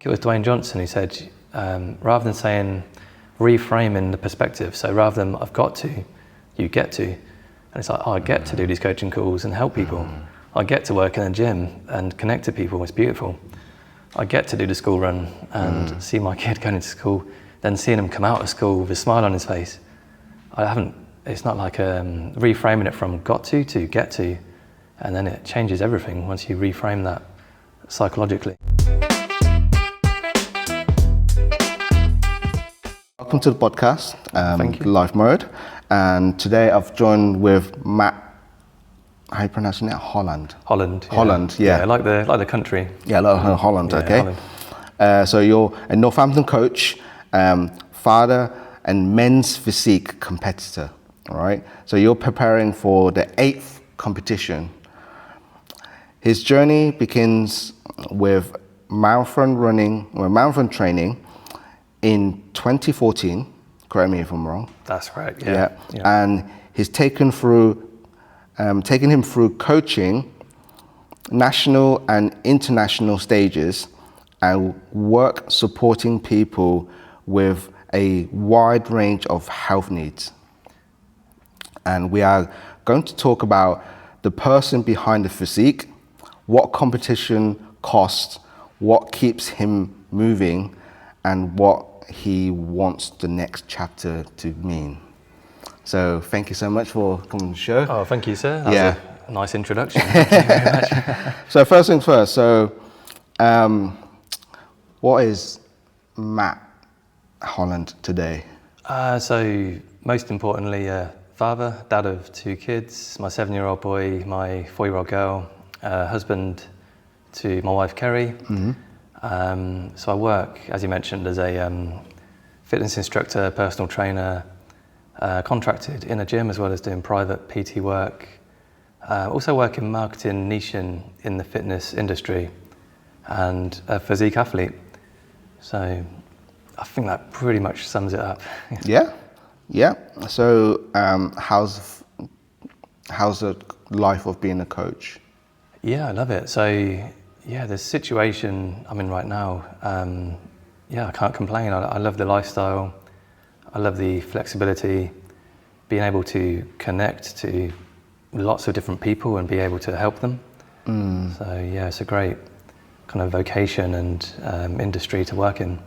It was Dwayne Johnson who said, rather than saying, reframing the perspective. So rather than I've got to, you get to. And it's like, oh, I get to do these coaching calls and help people. I get to work in a gym and connect to people. It's beautiful. I get to do the school run and see my kid going into school, then seeing him come out of school with a smile on his face. It's not like reframing it from got to get to. And then it changes everything once you reframe that psychologically. Welcome to the podcast, Thank you. Life Mode, and today I've joined with Matt. How you pronouncing it? Holland. Holland. Yeah. Holland, yeah. Like the country. Yeah, Holland. Yeah, okay. Holland. So you're a Northampton coach, father, and men's physique competitor. All right. So you're preparing for the 8th competition. His journey begins with marathon training in 2014, correct me if I'm wrong. That's correct, yeah. And he's taken him through coaching, national and international stages, and work supporting people with a wide range of health needs. And we are going to talk about the person behind the physique, what competition costs, what keeps him moving, and what he wants the next chapter to mean. So thank you so much for coming to the show. Oh, thank you, sir. That was a nice introduction. Thank you very much. So first things first, what is Matt Holland today? So most importantly, father, dad of 2 kids, my 7-year-old boy, my 4-year-old girl, husband to my wife, Kerry. So I work, as you mentioned, as a fitness instructor, personal trainer, contracted in a gym as well as doing private PT work. Also work in marketing niche in the fitness industry and a physique athlete. So I think that pretty much sums it up. Yeah. So how's the life of being a coach? Yeah, I love it. So yeah, the situation I'm in right now, I can't complain. I love the lifestyle. I love the flexibility, being able to connect to lots of different people and be able to help them. So yeah, it's a great kind of vocation and industry to work in.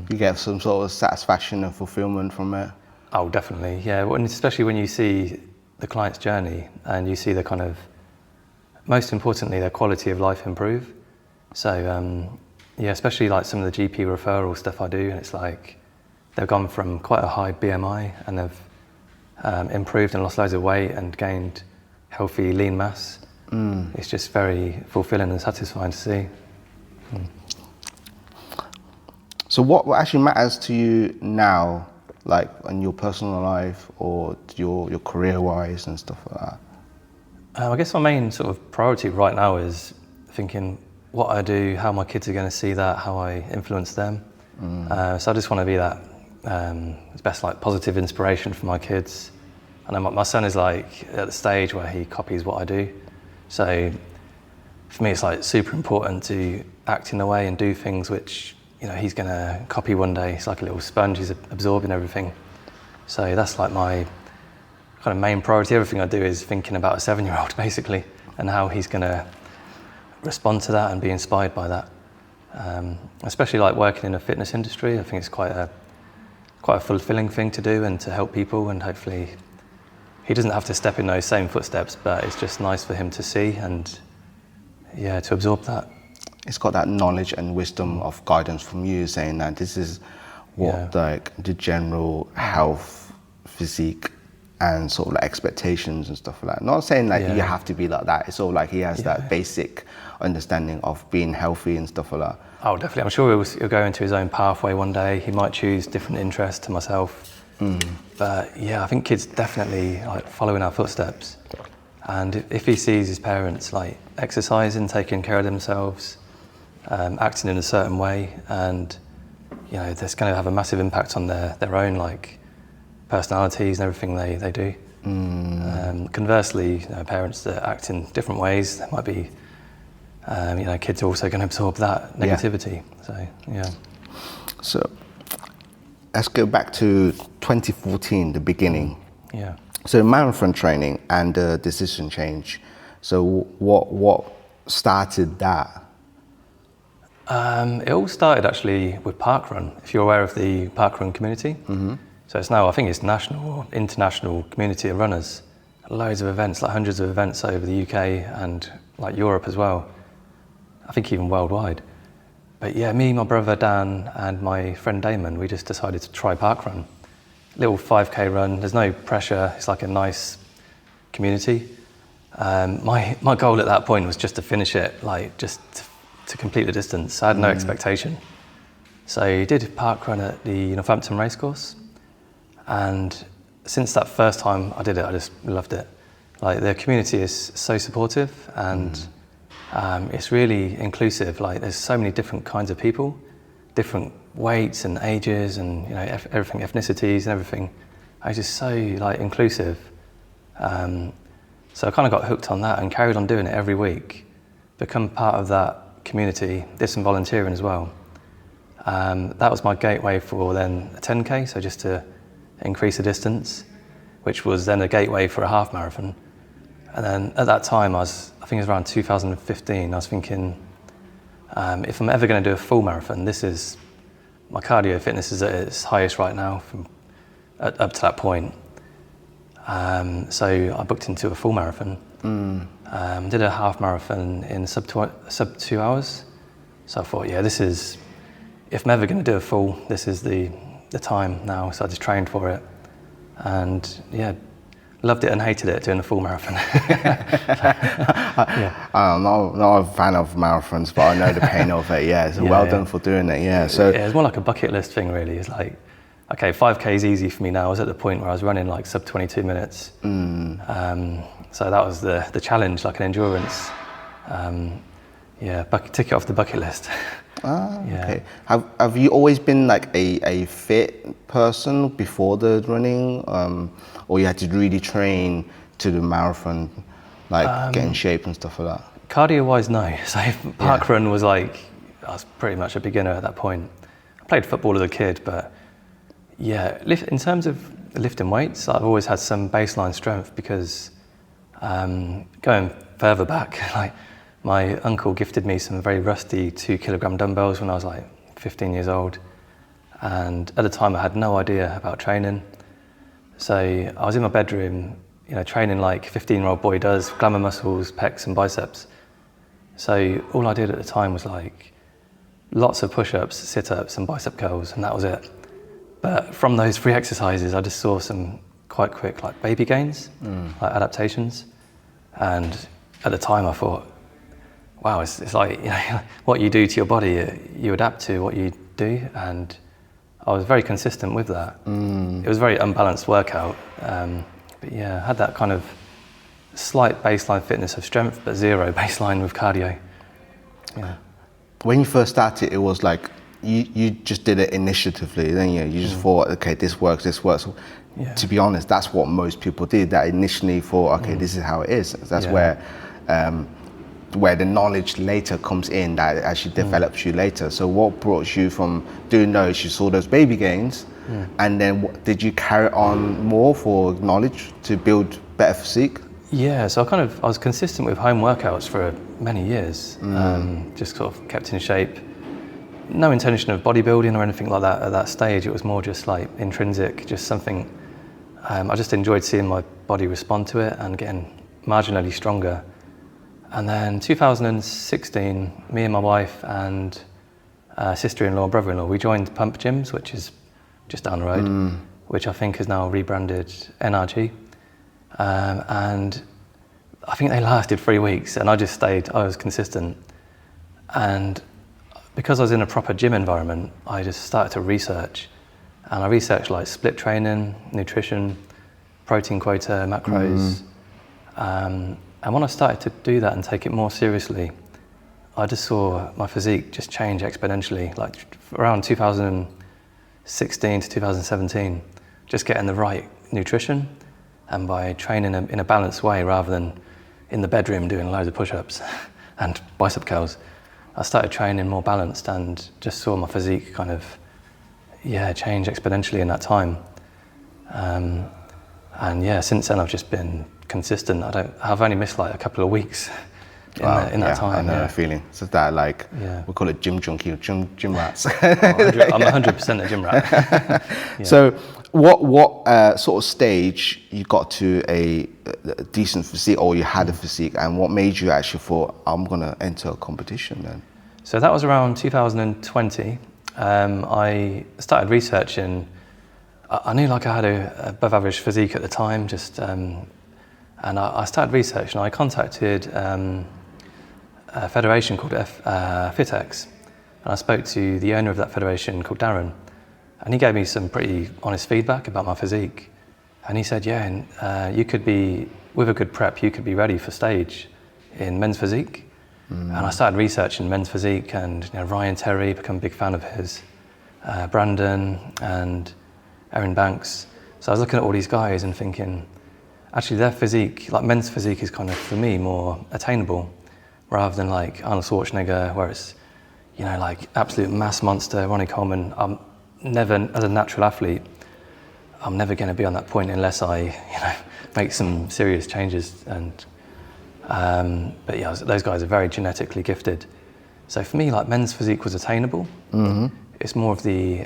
You get some sort of satisfaction and fulfillment from it? Oh, definitely, yeah. And especially when you see the client's journey and you see the kind of, most importantly, their quality of life improve. So especially like some of the GP referral stuff I do, and it's like they've gone from quite a high BMI and they've improved and lost loads of weight and gained healthy lean mass. It's just very fulfilling and satisfying to see. So what actually matters to you now, like in your personal life or your career-wise and stuff like that? I guess my main sort of priority right now is thinking what I do, how my kids are going to see that, how I influence them. So I just want to be that best like positive inspiration for my kids. And then my son is like at the stage where he copies what I do. So for me, it's like super important to act in a way and do things which he's going to copy one day. It's like a little sponge, he's absorbing everything. So that's like my kind of main priority. Everything I do is thinking about a 7-year-old basically and how he's going to respond to that and be inspired by that. Especially like working in a fitness industry, I think it's quite a fulfilling thing to do and to help people, and hopefully he doesn't have to step in those same footsteps, but it's just nice for him to see and to absorb that. It's got that knowledge and wisdom of guidance from you saying that this is what like the general health, physique and sort of like expectations and stuff like that. Not saying like you have to be like that. It's all like he has that basic understanding of being healthy and stuff like that. Oh, definitely. I'm sure he'll go into his own pathway one day. He might choose different interests to myself. But yeah, I think kids definitely like following our footsteps. And if he sees his parents like exercising, taking care of themselves, acting in a certain way, and that's going to have a massive impact on their own like personalities and everything they do. Conversely, parents that act in different ways, they might be kids are also going to absorb that negativity. So, yeah. So let's go back to 2014, the beginning. Yeah. So marathon training and the decision change. So what started that? It all started actually with parkrun, if you're aware of the parkrun community. Mm-hmm. So it's now, I think it's national or international community of runners. Loads of events, like hundreds of events over the UK and like Europe as well. I think even worldwide. But yeah, me, my brother Dan and my friend Damon, we just decided to try parkrun. Little 5K run, there's no pressure, it's like a nice community. My goal at that point was just to finish it, like just to complete the distance. I had no expectation. So I did parkrun at the Northampton racecourse, and since that first time I did it, I just loved it. Like the community is so supportive and it's really inclusive. Like there's so many different kinds of people, different weights and ages and everything, ethnicities and everything. It's just so like inclusive. So I kind of got hooked on that and carried on doing it every week, become part of that community, did some volunteering as well. That was my gateway for then a 10K, so just to increase the distance, which was then a gateway for a half marathon. And then at that time, I think it was around 2015, I was thinking, if I'm ever going to do a full marathon, my cardio fitness is at its highest right now up to that point. So I booked into a full marathon. Did a half marathon in sub 2 hours. So I thought, yeah, if I'm ever going to do a full, this is the time now. So I just trained for it, and yeah, loved it and hated it doing a full marathon. I'm not a fan of marathons, but I know the pain of it. Yeah, so well done for doing it. Yeah, so it's more like a bucket list thing, really. It's like, okay, 5K is easy for me now. I was at the point where I was running like sub 22 minutes. So that was the challenge, like an endurance. Tick it off the bucket list. Okay. Have you always been like a fit person before the running, or you had to really train to the marathon, like get in shape and stuff like that? Cardio-wise, no. So parkrun was like, I was pretty much a beginner at that point. I played football as a kid, but yeah, in terms of lifting weights, I've always had some baseline strength because going further back, like my uncle gifted me some very rusty 2 kilogram dumbbells when I was like 15 years old. And at the time I had no idea about training. So I was in my bedroom, training like a 15-year-old boy does, glamour muscles, pecs and biceps. So all I did at the time was like lots of push-ups, sit-ups and bicep curls, and that was it. But from those 3 exercises, I just saw some quite quick like baby gains, like adaptations. And at the time I thought, wow, it's like, what you do to your body, you adapt to what you do. And I was very consistent with that. It was a very unbalanced workout. But yeah, I had that kind of slight baseline fitness of strength, but zero baseline with cardio. Yeah. When you first started, it was like, you just did it initiatively, then you just thought, okay, this works. Yeah. To be honest, that's what most people did, that initially thought, okay, this is how it is. That's where the knowledge later comes in, that actually develops you later. So what brought you from doing those, you saw those baby gains, and then did you carry on more for knowledge to build better physique? Yeah, so I was consistent with home workouts for many years, just sort of kept in shape. No intention of bodybuilding or anything like that at that stage. It was more just like intrinsic, just something. I just enjoyed seeing my body respond to it and getting marginally stronger. And then 2016, me and my wife and sister-in-law and brother-in-law, we joined Pump Gyms, which is just down the road, which I think is now rebranded NRG. And I think they lasted 3 weeks, and I just stayed, I was consistent. And because I was in a proper gym environment, I just started to research. And I researched like split training, nutrition, protein quota, macros. And when I started to do that and take it more seriously, I just saw my physique just change exponentially, like around 2016 to 2017, just getting the right nutrition and by training in a balanced way rather than in the bedroom doing loads of push-ups and bicep curls. I started training more balanced and just saw my physique kind of, change exponentially in that time. And yeah, since then I've just been consistent. I've only missed like a couple of weeks in that time. I know that feeling. So that we call it gym junkie, gym rats. I'm 100% a gym rat. So what sort of stage you got to a decent physique, or you had a physique, and what made you actually thought, I'm gonna enter a competition then? So that was around 2020. I started researching. I knew like I had a above average physique at the time, and I started researching. I contacted a federation called Physique, and I spoke to the owner of that federation called Darren, and he gave me some pretty honest feedback about my physique. And he said, you could be, with a good prep, you could be ready for stage in men's physique. And I started researching men's physique, and Ryan Terry, become a big fan of his, Brandon and Erin Banks. So I was looking at all these guys and thinking, actually their physique, like men's physique, is kind of, for me, more attainable, rather than like Arnold Schwarzenegger, where it's, like absolute mass monster, Ronnie Coleman. I'm never, as a natural athlete, I'm never going to be on that point unless I, make some serious changes. And but yeah, those guys are very genetically gifted. So for me, like men's physique was attainable. It's more of the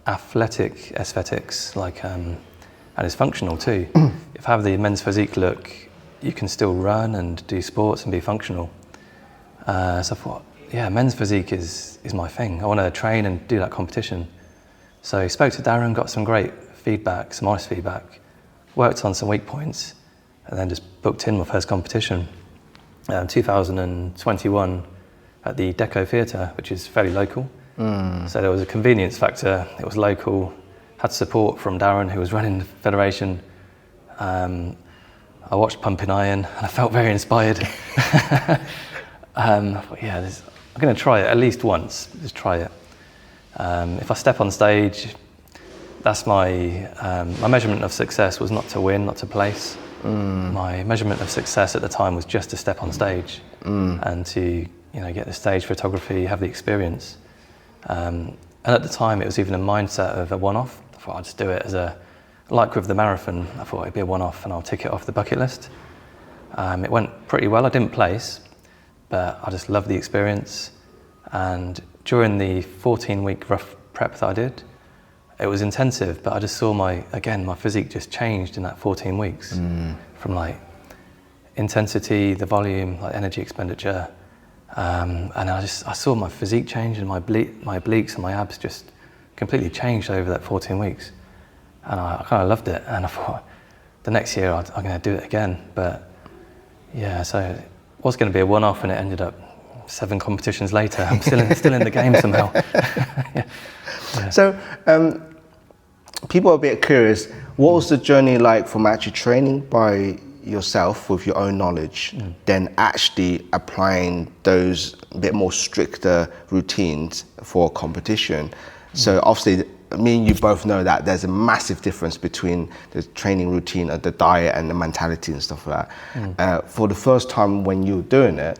athletic aesthetics, and it's functional too. If I have the men's physique look, you can still run and do sports and be functional. So I thought, men's physique is my thing. I want to train and do that competition. So I spoke to Darren, got some great feedback, some honest feedback, worked on some weak points, and then just booked in my first competition. 2021 at the Deco Theatre, which is fairly local. So there was a convenience factor. It was local, had support from Darren, who was running the federation. I watched Pumping Iron and I felt very inspired. I thought, I'm going to try it at least once, just try it. If I step on stage, that's my measurement of success was not to win, not to place. My measurement of success at the time was just to step on stage and to get the stage photography, have the experience. And at the time, it was even a mindset of a one-off. I thought I'd just do it like with the marathon, I thought it'd be a one-off and I'll tick it off the bucket list. It went pretty well. I didn't place, but I just loved the experience. And during the 14-week rough prep that I did, it was intensive, but I just saw my physique just changed in that 14 weeks from like intensity, the volume, like energy expenditure. And I saw my physique change, and my obliques and my abs just completely changed over that 14 weeks. And I kind of loved it. And I thought the next year I'm going to do it again. But so it was going to be a one-off, and it ended up 7 competitions later. I'm still in the game somehow. So people are a bit curious. What was the journey like from actually training by yourself with your own knowledge, then actually applying those a bit more stricter routines for a competition? So obviously, me and you both know that there's a massive difference between the training routine and the diet and the mentality and stuff like that. For the first time when you were doing it,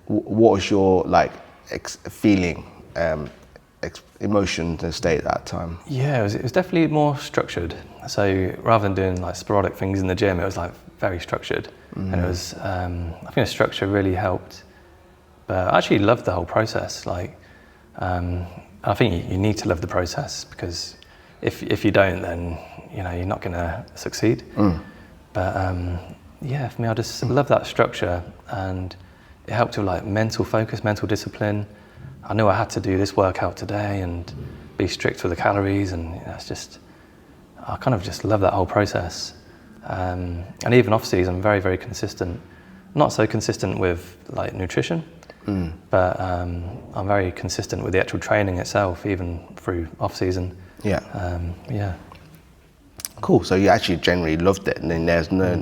what was your feeling, emotion and state at that time? Yeah, it was definitely more structured. So rather than doing like sporadic things in the gym, it was like very structured. And it was, I think the structure really helped. But I actually loved the whole process. I think you need to love the process, because if you don't, then you're not going to succeed. But for me, I just love that structure, and it helped with like mental focus, mental discipline. I knew I had to do this workout today and be strict with the calories, and I kind of just love that whole process. And even off season, I'm very, very consistent. Not so consistent with like nutrition, but I'm very consistent with the actual training itself, even through off season. Cool. So you actually generally loved it, and then there's no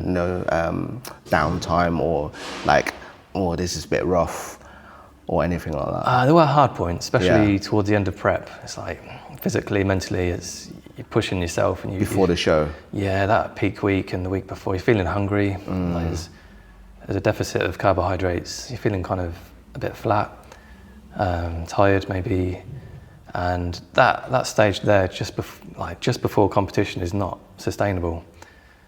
downtime or like, oh, this is a bit rough, or anything like that? There were hard points, especially towards the end of prep. It's like physically, mentally, you're pushing yourself. And before the show? Yeah, that peak week and the week before, you're feeling hungry. there's a deficit of carbohydrates. You're feeling kind of a bit flat, tired maybe, and that stage there, just before competition, is not sustainable.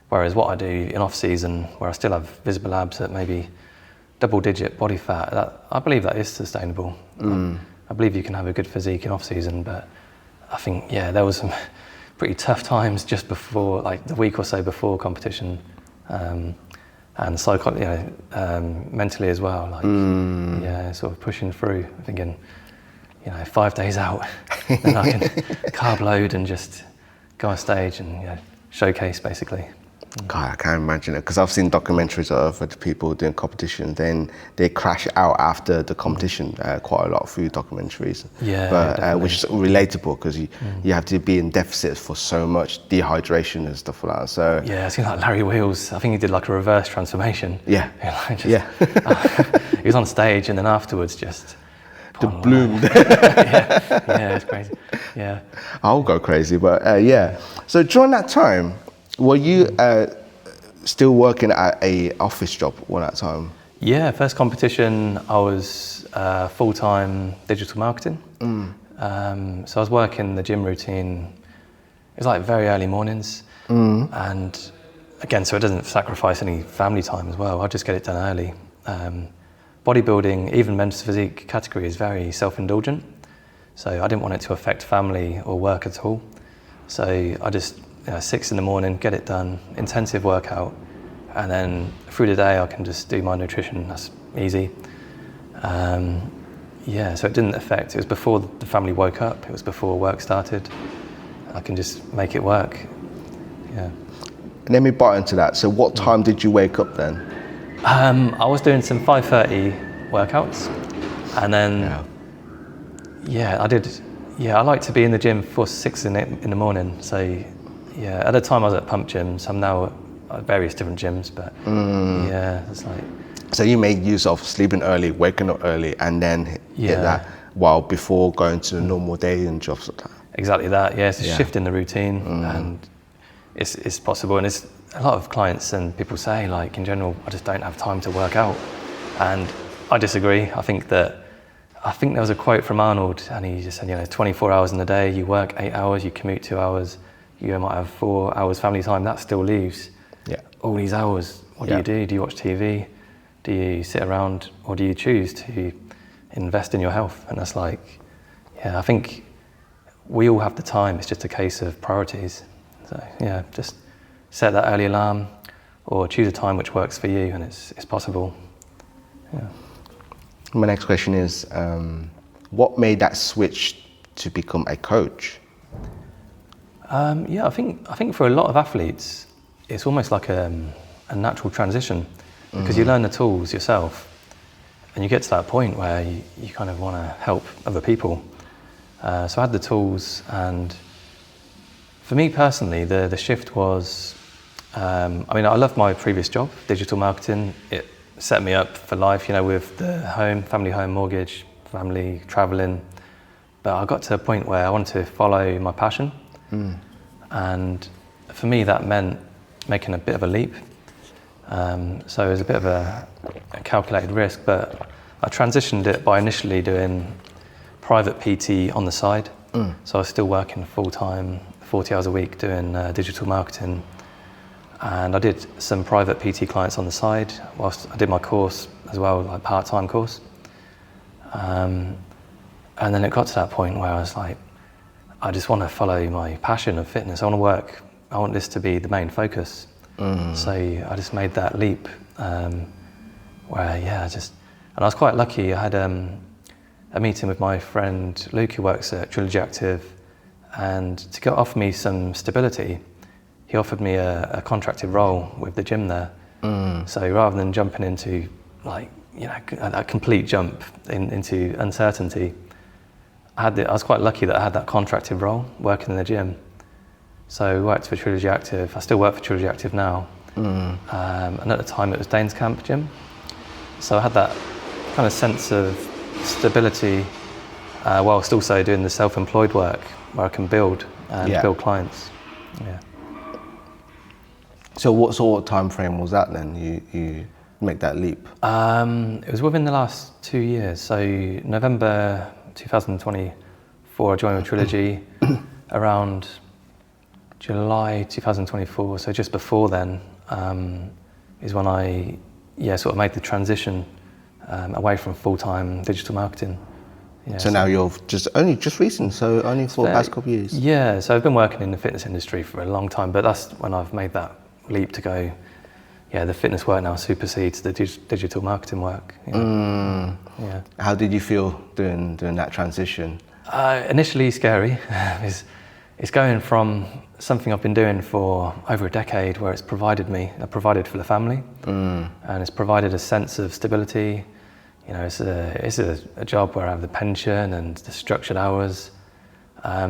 Whereas what I do in off season, where I still have visible abs at maybe double-digit body fat, I believe that is sustainable. I believe you can have a good physique in off season, but I think there was some pretty tough times just before, like the week or so before competition, and mentally as well. Like sort of pushing through, thinking, 5 days out, then I can carb load and just go on stage and showcase basically. God, I can't imagine it, because I've seen documentaries of other people doing competition, then they crash out after the competition, quite a lot of food documentaries. But which is relatable, because you have to be in deficit for so much dehydration and stuff like that. So I seen like Larry Wheels, I think he did like a reverse transformation. He was on stage and then afterwards just bloomed. It's crazy. I'll go crazy, but So during that time, were you still working at a office job all that time? Yeah, first competition I was full-time digital marketing. So I was working the gym routine. It was like very early mornings, and again, so it doesn't sacrifice any family time as well. I just get it done early. Bodybuilding, even men's physique category, is very self-indulgent. So I didn't want it to affect family or work at all. So I just 6 in the morning, get it done, intensive workout, and then through the day I can just do my nutrition. That's easy. So it didn't affect. It was before the family woke up. It was before work started. I can just make it work. And let me butt into that. So what time did you wake up then? I was doing some 5:30 workouts, and then I did. I like to be in the gym for 6 in the morning. So at the time I was at pump gyms. I'm now at various different gyms, but it's like. So you made use of sleeping early, waking up early, and then hit that while before going to the normal day and jobs like that. Exactly that. It's a shift in the routine, and it's possible. And it's a lot of clients and people say, like, in general, I just don't have time to work out, and I disagree. I think there was a quote from Arnold, and he just said, 24 hours in a day, you work 8 hours, you commute 2 hours, you might have 4 hours family time. That still leaves all these hours. What do you do? Do you watch TV? Do you sit around, or do you choose to invest in your health? And that's like, I think we all have the time. It's just a case of priorities. So just set that early alarm, or choose a time which works for you, and it's possible. My next question is, what made that switch to become a coach? I think for a lot of athletes, it's almost like a natural transition, because you learn the tools yourself, and you get to that point where you kind of want to help other people. So I had the tools, and for me personally, the shift was, I loved my previous job, digital marketing. It set me up for life, with the family home mortgage, family traveling. But I got to a point where I wanted to follow my passion. And for me, that meant making a bit of a leap. So it was a bit of a calculated risk, but I transitioned it by initially doing private PT on the side. So I was still working full-time, 40 hours a week doing digital marketing. And I did some private PT clients on the side whilst I did my course as well, like part-time course. And then it got to that point where I was like, I just want to follow my passion of fitness. I want this to be the main focus. So I just made that leap where, and I was quite lucky. I had a meeting with my friend Luke, who works at Trilogy Active, and to offer me some stability, he offered me a contracted role with the gym there. So rather than jumping into a complete jump into uncertainty, I was quite lucky that I had that contracted role working in the gym. So I worked for Trilogy Active. I still work for Trilogy Active now. And at the time it was Danes Camp Gym. So I had that kind of sense of stability whilst also doing the self-employed work where I can build build clients. So what sort of time frame was that then? make that leap? It was within the last 2 years. So November 2024, I joined with Trilogy. Around July 2024, so just before then, is when I sort of made the transition away from full-time digital marketing. Yeah, so now you're just recent, so only for the past couple of years? Yeah, so I've been working in the fitness industry for a long time, but that's when I've made that leap to go, the fitness work now supersedes the digital marketing work. Yeah. How did you feel doing that transition? Initially scary. It's going from something I've been doing for over a decade, where it's provided for the family, and it's provided a sense of stability. It's a job where I have the pension and the structured hours.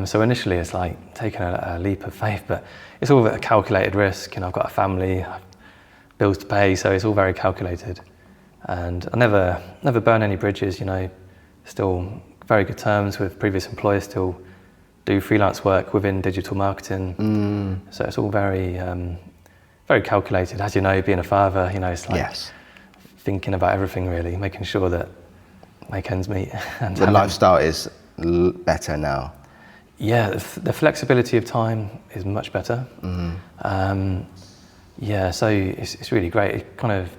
So initially it's like taking a leap of faith, but it's all a calculated risk. I've got a family, bills to pay, so it's all very calculated. And I never burn any bridges. Still very good terms with previous employers. Still do freelance work within digital marketing. So it's all very very calculated. As you know, being a father, it's like thinking about everything really, making sure that make ends meet. And the lifestyle is better now. Yeah, the flexibility of time is much better. So it's really great. It kind of,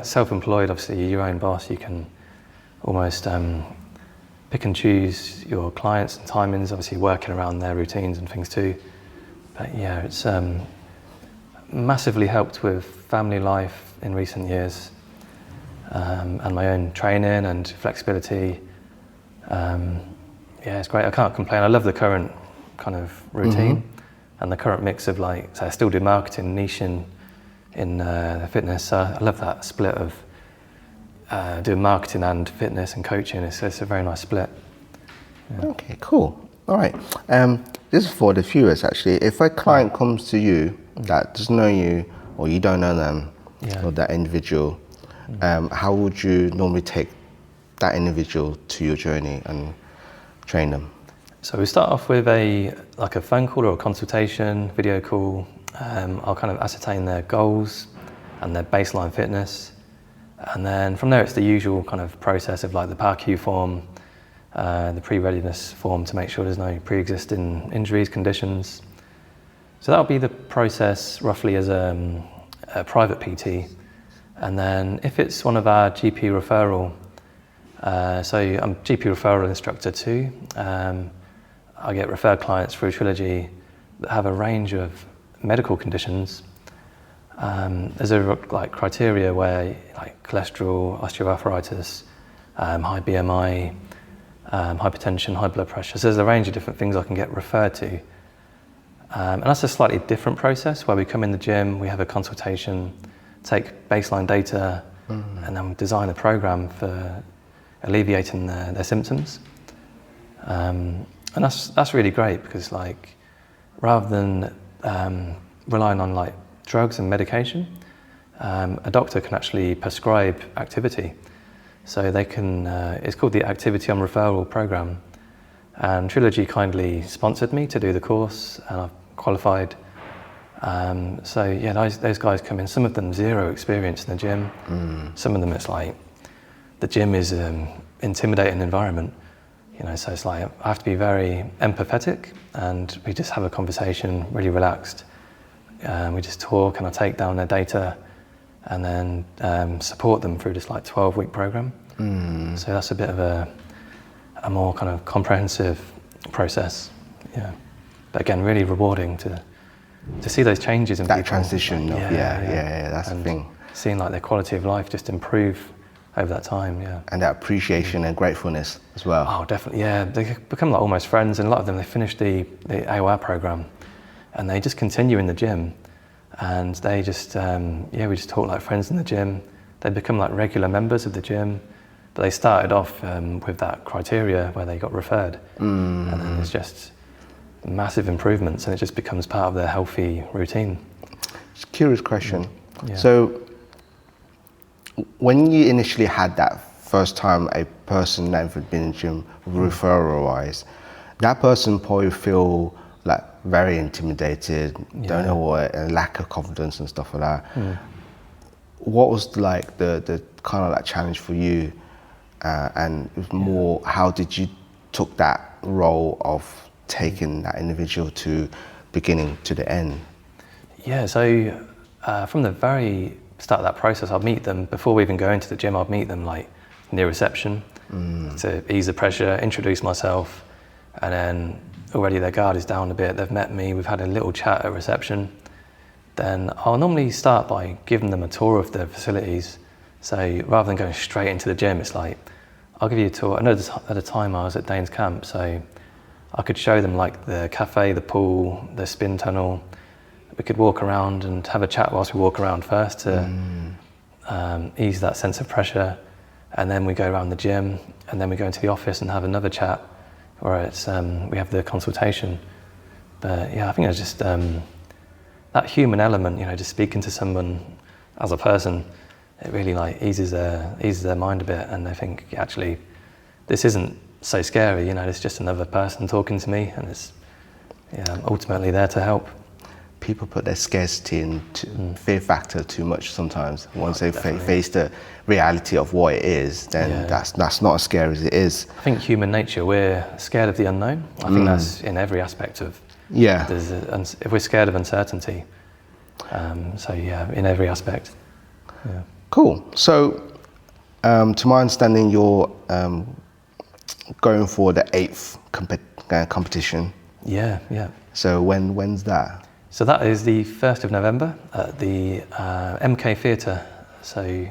self-employed, obviously you're your own boss. You can almost pick and choose your clients and timings, obviously working around their routines and things too. But yeah, it's massively helped with family life in recent years, and my own training and flexibility. It's great. I can't complain. I love the current kind of routine and the current mix of so I still do marketing, niche in the fitness. So I love that split of doing marketing and fitness and coaching. It's a very nice split. Yeah. Okay, cool. All right. This is for the viewers actually. If a client comes to you that doesn't know you, or you don't know them, or that individual, how would you normally take that individual to your journey and train them? So we start off with a phone call or a consultation, video call. I'll kind of ascertain their goals and their baseline fitness. And then from there, it's the usual kind of process of the PARQ form, the pre-readiness form to make sure there's no pre-existing injuries, conditions. So that'll be the process roughly as a private PT. And then if it's one of our GP referral, so I'm GP referral instructor too, I get referred clients through Trilogy that have a range of medical conditions. There's a criteria where cholesterol, osteoarthritis, high BMI, hypertension, high blood pressure. So there's a range of different things I can get referred to. And that's a slightly different process where we come in the gym, we have a consultation, take baseline data, and then we design a program for alleviating their symptoms. And that's really great because rather than relying on drugs and medication, a doctor can actually prescribe activity. So they can, it's called the Activity on Referral program. And Trilogy kindly sponsored me to do the course, and I've qualified. Those guys come in, some of them zero experience in the gym. Some of them it's the gym is an intimidating environment. So it's I have to be very empathetic, and we just have a conversation, really relaxed. We just talk, and I take down their data, and then support them through this 12-week program. So that's a bit of a more kind of comprehensive process. Yeah, but again, really rewarding to see those changes in that people. transition. That's the thing. Seeing their quality of life just improve over that time. Yeah, and that appreciation and gratefulness as well. Oh, definitely. Yeah, they become almost friends, and a lot of them they finish the AOR program, and they just continue in the gym, and they just we just talk like friends in the gym. They become regular members of the gym, but they started off with that criteria where they got referred, and then it's just massive improvements, and it just becomes part of their healthy routine. It's a curious question. Yeah. So when you initially had that first time a person that had been in the gym referral wise, that person probably feel very intimidated, don't know what, and lack of confidence and stuff like that. what was like the kind of like challenge for you, and it was more how did you took that role of taking that individual to beginning to the end? Yeah, so from the very start of that process, I'd meet them before we even go into the gym. I'd meet them like near reception to ease the pressure, introduce myself, and then already their guard is down a bit. They've met me, we've had a little chat at reception. Then I'll normally start by giving them a tour of the facilities. So rather than going straight into the gym, it's like, I'll give you a tour. I know at the time I was at Dane's camp, so I could show them like the cafe, the pool, the spin tunnel. We could walk around and have a chat whilst we walk around first to ease that sense of pressure. And then we go around the gym, and then we go into the office and have another chat where it's, we have the consultation. But yeah, I think it's just that human element, you know, just speaking to someone as a person, it really like eases their mind a bit, and they think actually this isn't so scary, you know, it's just another person talking to me, and it's ultimately there to help. People put their scarcity and fear factor too much sometimes. Once they face the reality of what it is, then that's not as scary as it is. I think human nature, we're scared of the unknown. I think that's in every aspect of, if we're scared of uncertainty, so yeah, in every aspect. Yeah. Cool. So, to my understanding, you're going for the 8th competition. Yeah, yeah. So when's that? So that is the 1st of November at the MK Theatre. So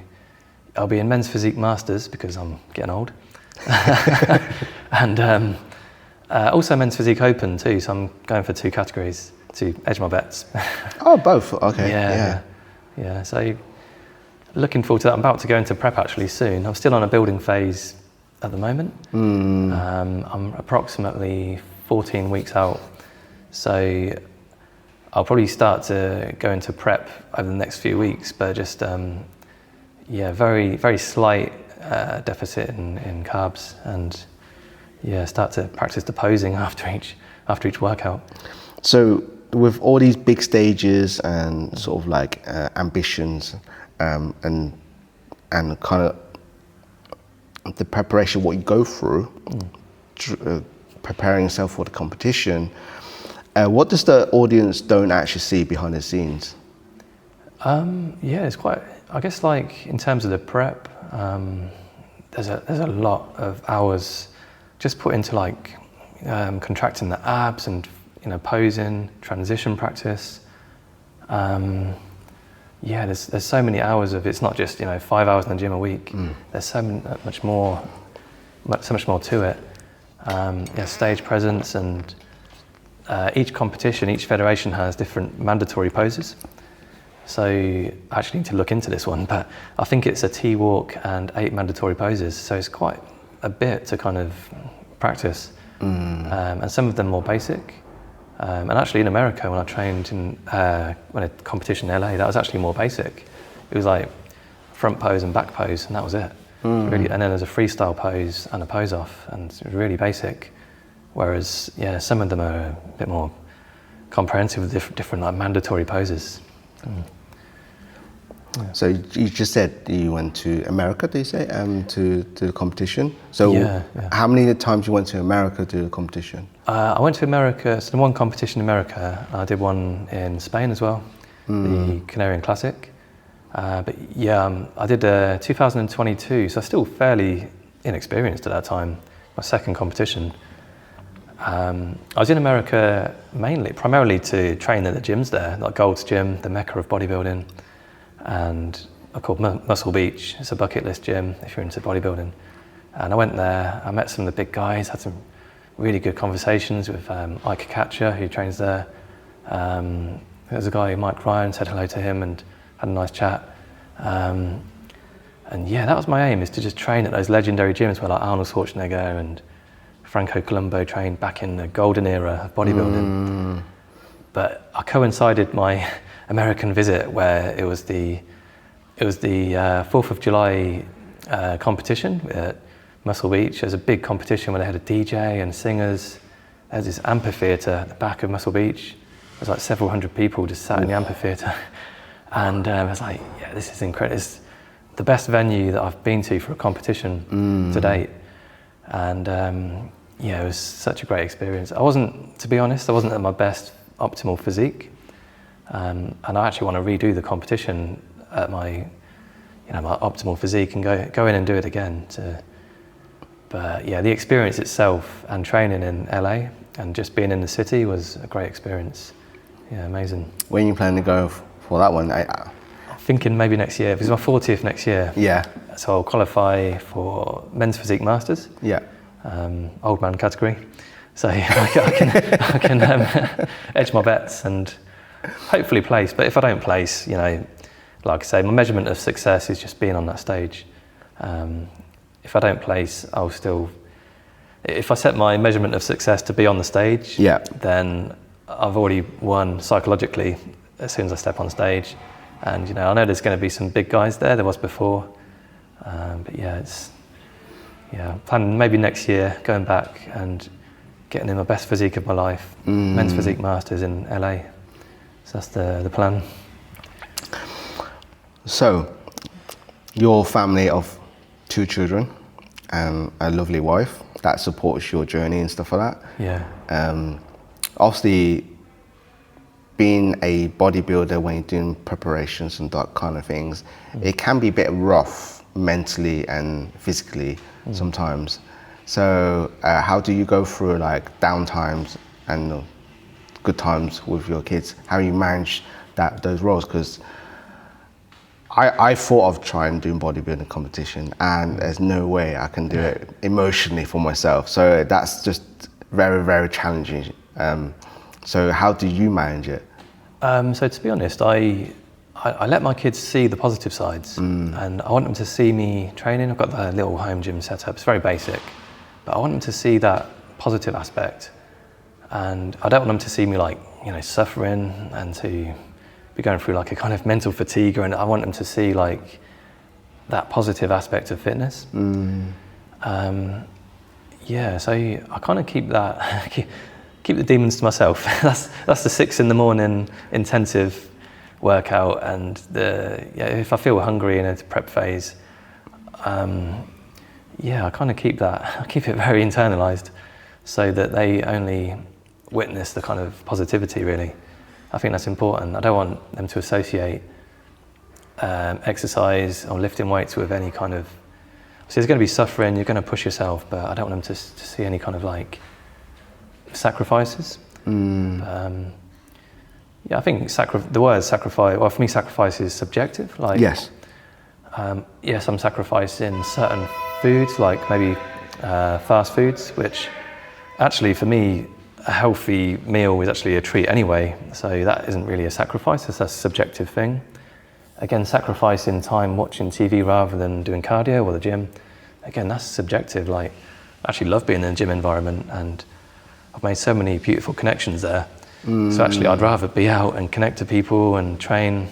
I'll be in Men's Physique Masters because I'm getting old. And also Men's Physique Open too, so I'm going for 2 categories to edge my bets. Oh, both, okay. Yeah, so looking forward to that. I'm about to go into prep actually soon. I'm still on a building phase at the moment. I'm approximately 14 weeks out. So I'll probably start to go into prep over the next few weeks, but just, very, very slight deficit in carbs, and start to practice the posing after each workout. So with all these big stages and sort of like ambitions, and kind of the preparation, what you go through, preparing yourself for the competition, what does the audience don't actually see behind the scenes? It's quite, I guess, like in terms of the prep, there's a lot of hours just put into like contracting the abs and, you know, posing, transition practice. There's so many hours of, it's not just, you know, 5 hours in the gym a week. There's so much more to it. Stage presence, and each competition, each federation has different mandatory poses. So I actually need to look into this one, but I think it's a T-walk and 8 mandatory poses. So it's quite a bit to kind of practice. And some of them more basic. And actually in America, when I trained when a competition in LA, that was actually more basic. It was like front pose and back pose, and that was it. Really, and then there's a freestyle pose and a pose off, and it's really basic. Whereas, some of them are a bit more comprehensive with different like mandatory poses. So you just said you went to America, did you say, to the competition? So how many times you went to America to the competition? I went to America, so one competition in America. I did one in Spain as well, the Canarian Classic. I did 2022, so still fairly inexperienced at that time, my second competition. I was in America primarily to train at the gyms there, like Gold's Gym, the mecca of bodybuilding, and called Muscle Beach. It's a bucket list gym if you're into bodybuilding. And I went there, I met some of the big guys, had some really good conversations with Ike Katcher, who trains there. There's a guy, Mike Ryan, said hello to him and had a nice chat. That was my aim, is to just train at those legendary gyms where like Arnold Schwarzenegger and Franco Columbu trained back in the golden era of bodybuilding. But I coincided my American visit where it was the 4th of July competition at Muscle Beach. There's a big competition where they had a DJ and singers. There's this amphitheatre at the back of Muscle Beach. There's like several hundred people just sat in the amphitheatre. And I was like, yeah, this is incredible. It's the best venue that I've been to for a competition to date. And yeah, it was such a great experience. To be honest, I wasn't at my best optimal physique. And I actually want to redo the competition at my optimal physique and go in and do it again. But yeah, the experience itself and training in LA and just being in the city was a great experience. Yeah, amazing. When are you planning to go for that one? I'm thinking maybe next year, because it's my 40th next year. Yeah. So I'll qualify for men's physique masters. Yeah. Old man category. So I can edge my bets and hopefully place. But if I don't place, like I say, my measurement of success is just being on that stage. If I don't place, if I set my measurement of success to be on the stage, then I've already won psychologically as soon as I step on stage. And I know there's going to be some big guys there was before. But yeah, planning maybe next year, going back and getting in my best physique of my life, men's physique masters in LA. So that's the plan. So, your family of 2 children and a lovely wife that supports your journey and stuff like that. Yeah. Obviously, being a bodybuilder when you're doing preparations and that kind of things, it can be a bit rough mentally and physically sometimes. So how do you go through like down times and good times with your kids? How you manage those roles? Because I thought of trying doing bodybuilding competition, and there's no way I can do it emotionally for myself. So that's just very, very challenging. So how do you manage it? So to be honest, I let my kids see the positive sides, and I want them to see me training. I've got the little home gym set up. It's very basic, but I want them to see that positive aspect, and I don't want them to see me like suffering and to be going through like a kind of mental fatigue. And I want them to see like that positive aspect of fitness. Yeah, so I kind of keep that. Keep the demons to myself. That's the 6 a.m. intensive workout, and if I feel hungry in a prep phase, I kind of keep that. I keep it very internalized, so that they only witness the kind of positivity. Really, I think that's important. I don't want them to associate exercise or lifting weights with any kind of. So there's going to be suffering. You're going to push yourself, but I don't want them to see any kind of like sacrifices. I think the word sacrifice, well, for me sacrifice is subjective. Like, yes, I'm sacrificing certain foods, like maybe fast foods, which actually for me a healthy meal is actually a treat anyway, so that isn't really a sacrifice. It's a subjective thing. Again, sacrificing time watching TV rather than doing cardio or the gym, again, that's subjective. Like, I actually love being in a gym environment, and I've made so many beautiful connections there. So actually I'd rather be out and connect to people and train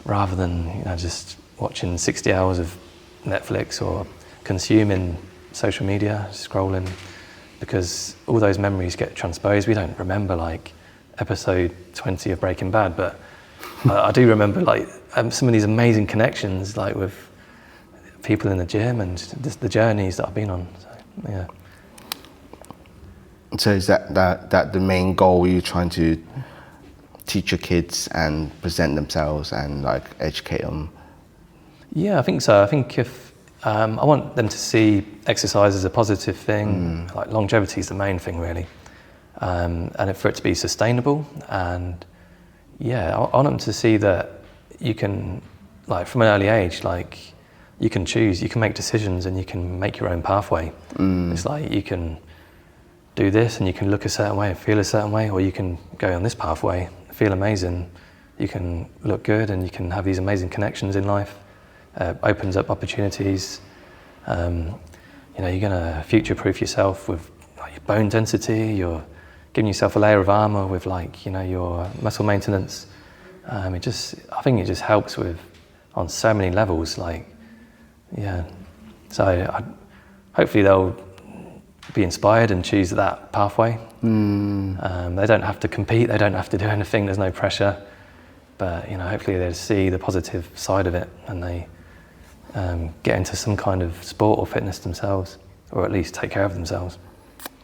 rather than just watching 60 hours of Netflix or consuming social media, scrolling, because all those memories get transposed. We don't remember like episode 20 of Breaking Bad, but I do remember like some of these amazing connections like with people in the gym and just the journeys that I've been on. So, yeah. So is that the main goal you're trying to teach your kids and present themselves and like educate them? Yeah, I think so. I think if I want them to see exercise as a positive thing, like longevity is the main thing really, and for it to be sustainable. And I want them to see that you can, like from an early age, like you can choose, you can make decisions, and you can make your own pathway. It's like you can do this and you can look a certain way and feel a certain way, or you can go on this pathway, feel amazing, you can look good, and you can have these amazing connections in life. Opens up opportunities. You're going to future-proof yourself with like, your bone density. You're giving yourself a layer of armor with like your muscle maintenance. I think it just helps with on so many levels. So hopefully they'll be inspired and choose that pathway. They don't have to compete, they don't have to do anything, there's no pressure. But hopefully they see the positive side of it and they get into some kind of sport or fitness themselves, or at least take care of themselves.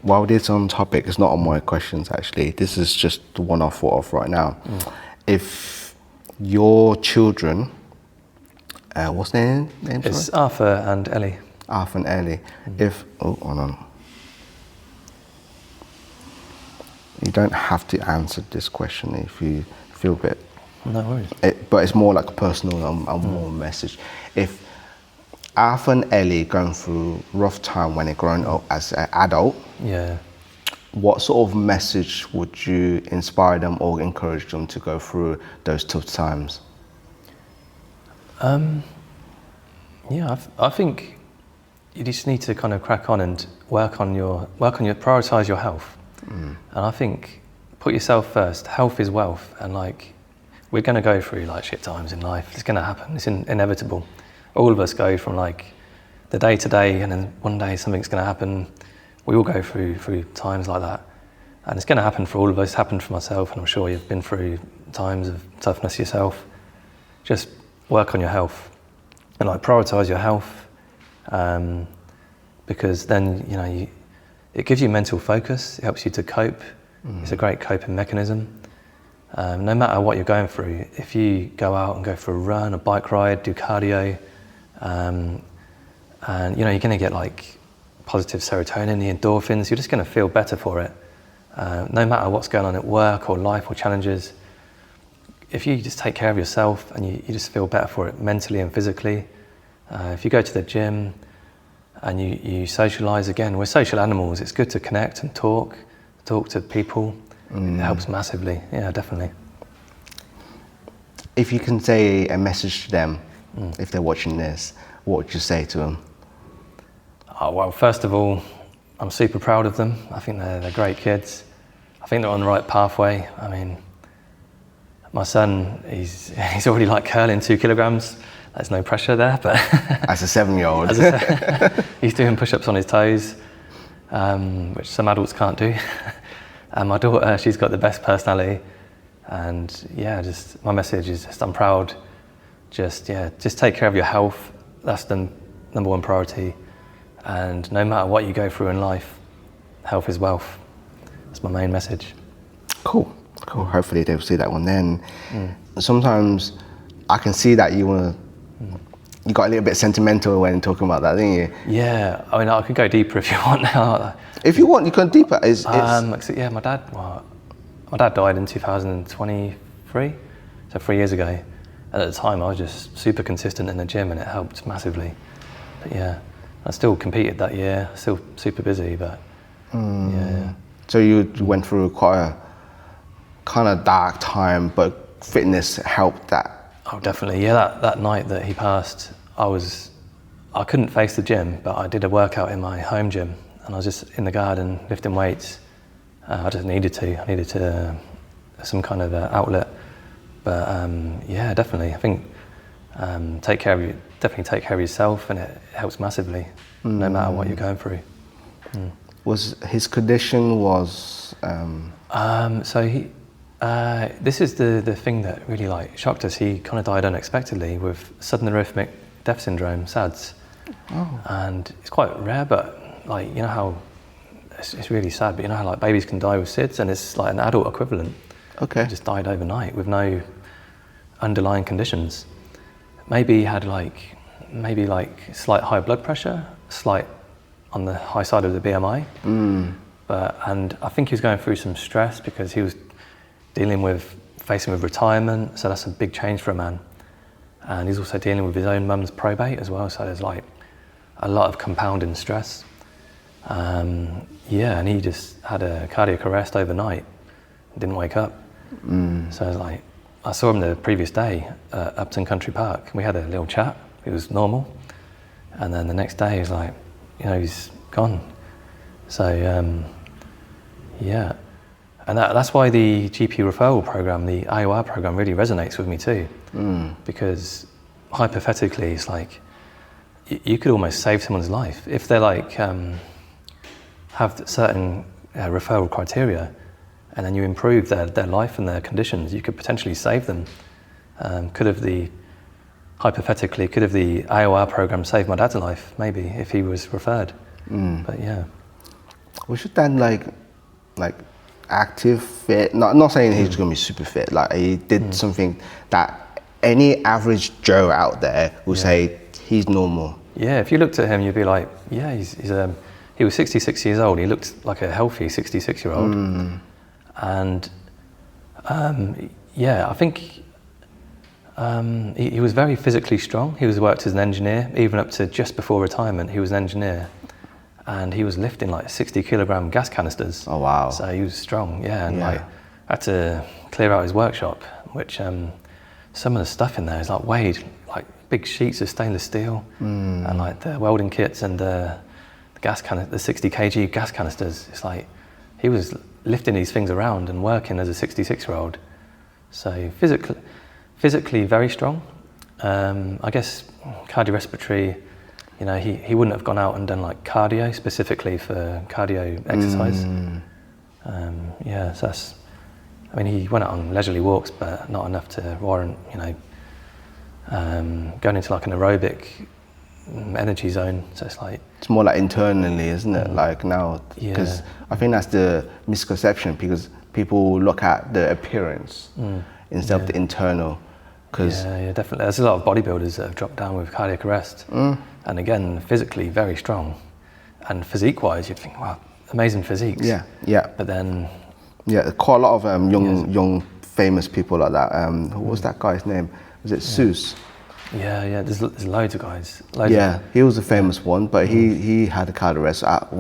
While this on topic, it's not on my questions actually. This is just the one I thought of right now. If your children, what's their name? It's Arthur and Ellie. Arthur and Ellie. Hold on. You don't have to answer this question if you feel a bit. No worries. But it's more like a personal and more message. If Arthur and Ellie going through rough time when they're growing up as an adult, what sort of message would you inspire them or encourage them to go through those tough times? I think you just need to kind of crack on and prioritize your health. And I think put yourself first. Health is wealth, and we're going to go through shit times in life. It's going to happen. It's inevitable. All of us go from the day to day, and then one day something's going to happen. We all go through times like that, and it's going to happen for all of us. It's happened for myself, and I'm sure you've been through times of toughness yourself. Just work on your health and prioritize your health, because then it gives you mental focus. It helps you to cope. It's a great coping mechanism. No matter what you're going through, if you go out and go for a run, a bike ride, do cardio, and you're going to get positive serotonin, the endorphins. You're just going to feel better for it. No matter what's going on at work or life or challenges, if you just take care of yourself and you just feel better for it mentally and physically. If you go to the gym and you socialise, again, we're social animals. It's good to connect and talk to people. It helps massively. Yeah, definitely. If you can say a message to them, if they're watching this, what would you say to them? Oh, well, first of all, I'm super proud of them. I think they're great kids. I think they're on the right pathway. I mean, my son, he's already curling 2 kilograms. There's no pressure there, but as a 7-year-old, he's doing push-ups on his toes, which some adults can't do. And my daughter, she's got the best personality, and just my message is just I'm proud. Just take care of your health. That's the number one priority. And no matter what you go through in life, health is wealth. That's my main message. Cool. Hopefully they'll see that one then. Sometimes I can see that you got a little bit sentimental when talking about that, didn't you? Yeah, I mean, I could go deeper if you want now. If you want, you can go deeper. My dad died in 2023, so 3 years ago. And at the time, I was just super consistent in the gym, and it helped massively. But I still competed that year, still super busy, but So you went through quite a kind of dark time, but fitness helped that. Oh, definitely. Yeah, that night that he passed, I couldn't face the gym, but I did a workout in my home gym, and I was just in the garden lifting weights. I just needed to some kind of outlet. But definitely. I think take care of yourself, and it helps massively, no matter what you're going through. Was his condition was? So he. This is the thing that really shocked us. He kind of died unexpectedly with sudden arrhythmic death syndrome, SADS. Oh. And it's quite rare, but how it's really sad. But how babies can die with SIDS, and it's an adult equivalent. Okay. He just died overnight with no underlying conditions. Maybe he had slight high blood pressure, slight on the high side of the BMI. And I think he was going through some stress because he was facing with retirement, so that's a big change for a man. And he's also dealing with his own mum's probate as well, so there's a lot of compounding stress. And he just had a cardiac arrest overnight, didn't wake up. So I saw him the previous day at Upton Country Park. We had a little chat, it was normal. And then the next day, he's gone. So, And that's why the GP referral program, the IOR program, really resonates with me too. Because hypothetically, it's you could almost save someone's life. If they have certain referral criteria, and then you improve their life and their conditions, you could potentially save them. Hypothetically, could have the AOR program saved my dad's life, maybe, if he was referred. But yeah. Was your dad like active, fit? Not saying he's gonna be super fit. Like he did something that any average Joe out there will say he's normal. Yeah, if you looked at him, you'd be like, yeah, he was 66 years old. He looked like a healthy 66-year-old. And yeah, I think he was very physically strong. He was worked as an engineer, even up to just before retirement. He was an engineer, and he was lifting like 60-kilogram gas canisters. Oh wow! So he was strong, yeah. And like, had to clear out his workshop, which some of the stuff in there is like weighed like big sheets of stainless steel, and like the welding kits and the 60 kg gas canisters. It's like he was lifting these things around and working as a 66-year-old. So physically very strong. I guess cardiorespiratory, you know, he wouldn't have gone out and done like cardio specifically for cardio exercise. Yeah, so that's, I mean, he went out on leisurely walks, but not enough to warrant, you know, going into like an aerobic energy zone. So it's like, it's more like internally, isn't it? Like now, because I think that's the misconception, because people look at the appearance instead of the internal. Yeah, definitely. There's a lot of bodybuilders that have dropped down with cardiac arrest, and again, physically very strong, and physique-wise, you'd think, wow, amazing physiques. Yeah. But then, quite a lot of young famous people like that. What was that guy's name? Was it Seuss? Yeah. There's loads of guys. He was a famous one, but he had a cardiac arrest at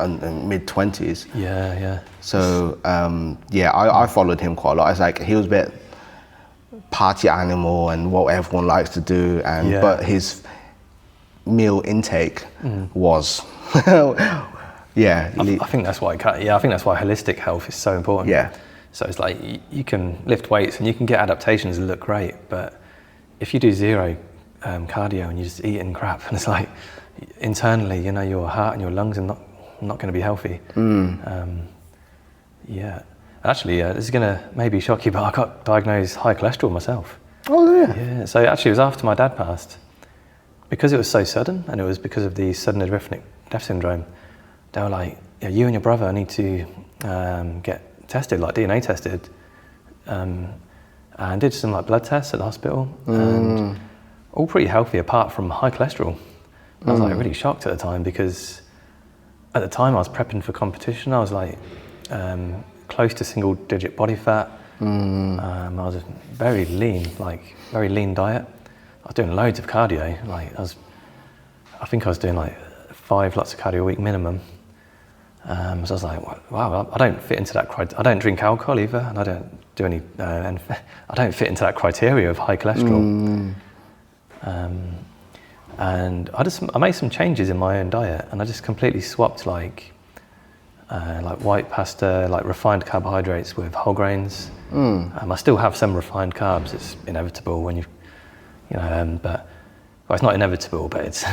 in mid-20s. Yeah. So I followed him quite a lot. It's like he was a bit party animal and what everyone likes to do, and but his meal intake was I think that's why I think that's why holistic health is so important. So it's like you can lift weights and you can get adaptations that look great, but if you do zero cardio and you're just eating crap, and it's like internally, you know, your heart and your lungs are not going to be healthy. Actually, this is going to maybe shock you, but I got diagnosed high cholesterol myself. Oh yeah. Yeah. So actually, it was after my dad passed, because it was so sudden, and it was because of the sudden arrhythmic death syndrome. They were like, yeah, you and your brother need to get tested, like DNA tested, and did some like blood tests at the hospital, and all pretty healthy apart from high cholesterol. And I was like really shocked at the time, because at the time I was prepping for competition. I was like close to single-digit body fat. I was very lean, like very lean diet. I was doing loads of cardio. Like I think I was doing like 5 lots of cardio a week minimum. So I was like, wow, I don't fit into that criteria. I don't drink alcohol either, and I don't do any. I don't fit into that criteria of high cholesterol. And I made some changes in my own diet, and I just completely swapped like white pasta, like refined carbohydrates with whole grains. I still have some refined carbs. It's inevitable when you know, but well, it's not inevitable, but it's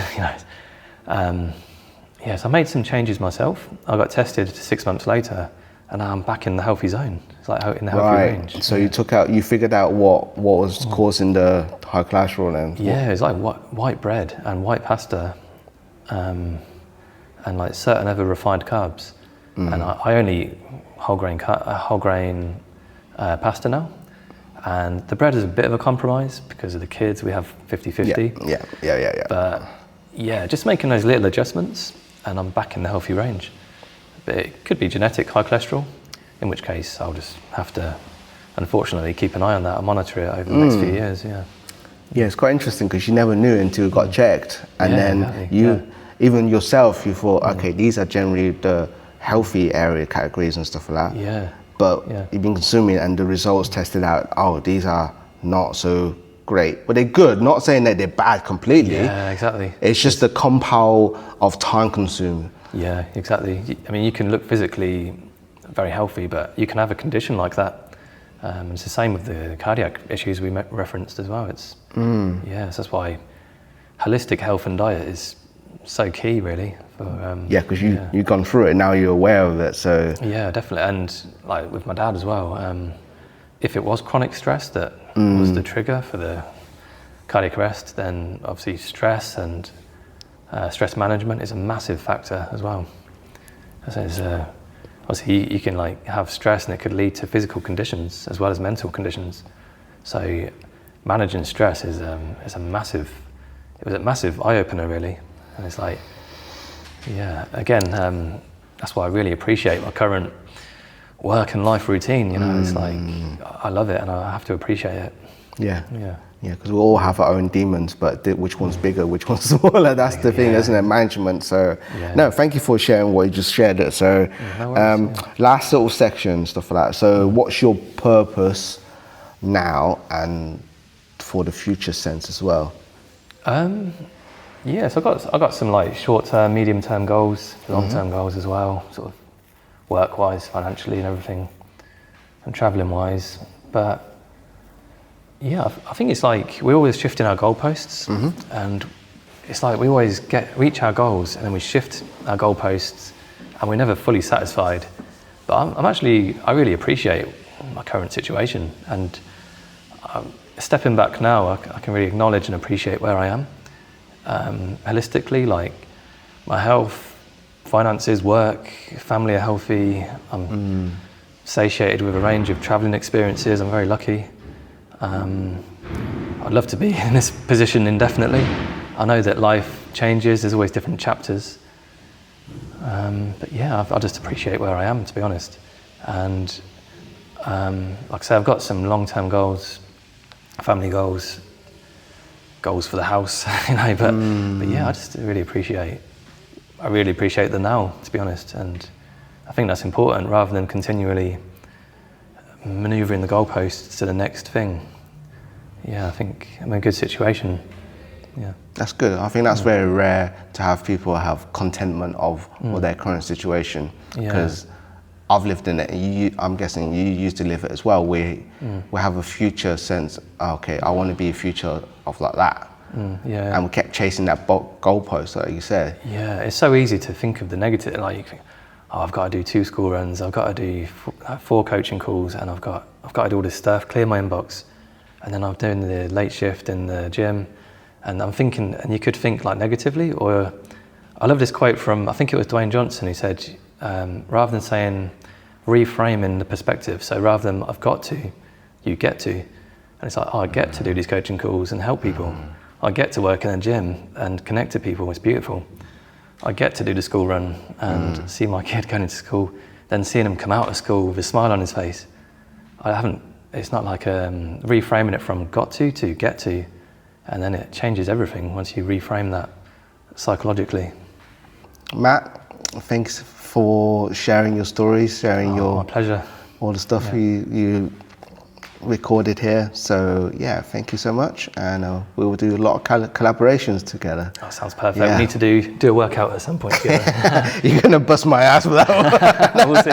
so I made some changes myself. I got tested 6 months later, and now I'm back in the healthy zone. It's like in the healthy range. So you figured out what was causing the high cholesterol then? Yeah, it's like white bread and white pasta, and like certain other refined carbs. And I only eat whole grain pasta now. And the bread is a bit of a compromise because of the kids. We have 50-50. Yeah. But yeah, just making those little adjustments, and I'm back in the healthy range. But it could be genetic high cholesterol, in which case I'll just have to, unfortunately, keep an eye on that and monitor it over the next few years. Yeah, it's quite interesting because you never knew until you got checked, and then even yourself, you thought, okay, these are generally the healthy area categories and stuff like that. Yeah. But you've been consuming, and the results tested out, oh, these are not so great. But they're good, not saying that they're bad completely. Yeah, exactly. It's just the compound of time consumed. Yeah, exactly. I mean, you can look physically very healthy, but you can have a condition like that. It's the same with the cardiac issues we referenced as well. It's so that's why holistic health and diet is so key, really. Because you've gone through it, now you're aware of it. So yeah, definitely. And like with my dad as well, if it was chronic stress that was the trigger for the cardiac arrest, then obviously stress and stress management is a massive factor as well. So obviously you can like have stress and it could lead to physical conditions as well as mental conditions. So managing stress is a massive eye opener really. And it's like, yeah, again, that's why I really appreciate my current work and life routine. You know, it's like I love it and I have to appreciate it. Yeah, because we all have our own demons, but which one's bigger, which one's smaller? That's the thing, isn't it? Management. So, no, thank you for sharing what you just shared. It. So, last little section, stuff like that. So, what's your purpose now and for the future sense as well? Yeah, so I got some like short-term, medium-term goals, long-term goals as well, sort of work-wise, financially, and everything, and traveling-wise, but. Yeah, I think it's like we're always shifting our goalposts, and it's like we always reach our goals and then we shift our goalposts and we're never fully satisfied. But I really appreciate my current situation, and stepping back now, I can really acknowledge and appreciate where I am. Holistically, like my health, finances, work, family are healthy, I'm satiated with a range of traveling experiences, I'm very lucky. I'd love to be in this position indefinitely. I know that life changes, there's always different chapters. But yeah, I just appreciate where I am, to be honest. And like I say, I've got some long-term goals, family goals for the house, you know, but yeah, I just really appreciate the now, to be honest. And I think that's important rather than continually manoeuvring the goalposts to the next thing. Yeah, I think I'm in a good situation. Yeah, that's good. I think that's very rare to have people have contentment of their current situation, because I've lived in it. I'm guessing you used to live it as well. We have a future sense. Okay, I want to be a future of like that. And we kept chasing that goalpost, like you said. Yeah, it's so easy to think of the negative. Like you think, oh, I've got to do 2 school runs, I've got to do 4 coaching calls, and I've got to do all this stuff, clear my inbox, and then I'm doing the late shift in the gym, and I'm thinking, and you could think like negatively, or I love this quote from, I think it was Dwayne Johnson, who said, rather than saying, reframing the perspective, so rather than I've got to, you get to, and it's like, oh, I get to do these coaching calls and help people, I get to work in a gym and connect to people, it's beautiful. I get to do the school run and see my kid going into school, then seeing him come out of school with a smile on his face. It's not like reframing it from got to get to, and then it changes everything once you reframe that psychologically. Matt, thanks for sharing your stories, sharing my pleasure. All the stuff you recorded here. So yeah, thank you so much, and we will do a lot of collaborations together. That sounds perfect. We need to do a workout at some point together. You're gonna bust my ass with that one. We'll see.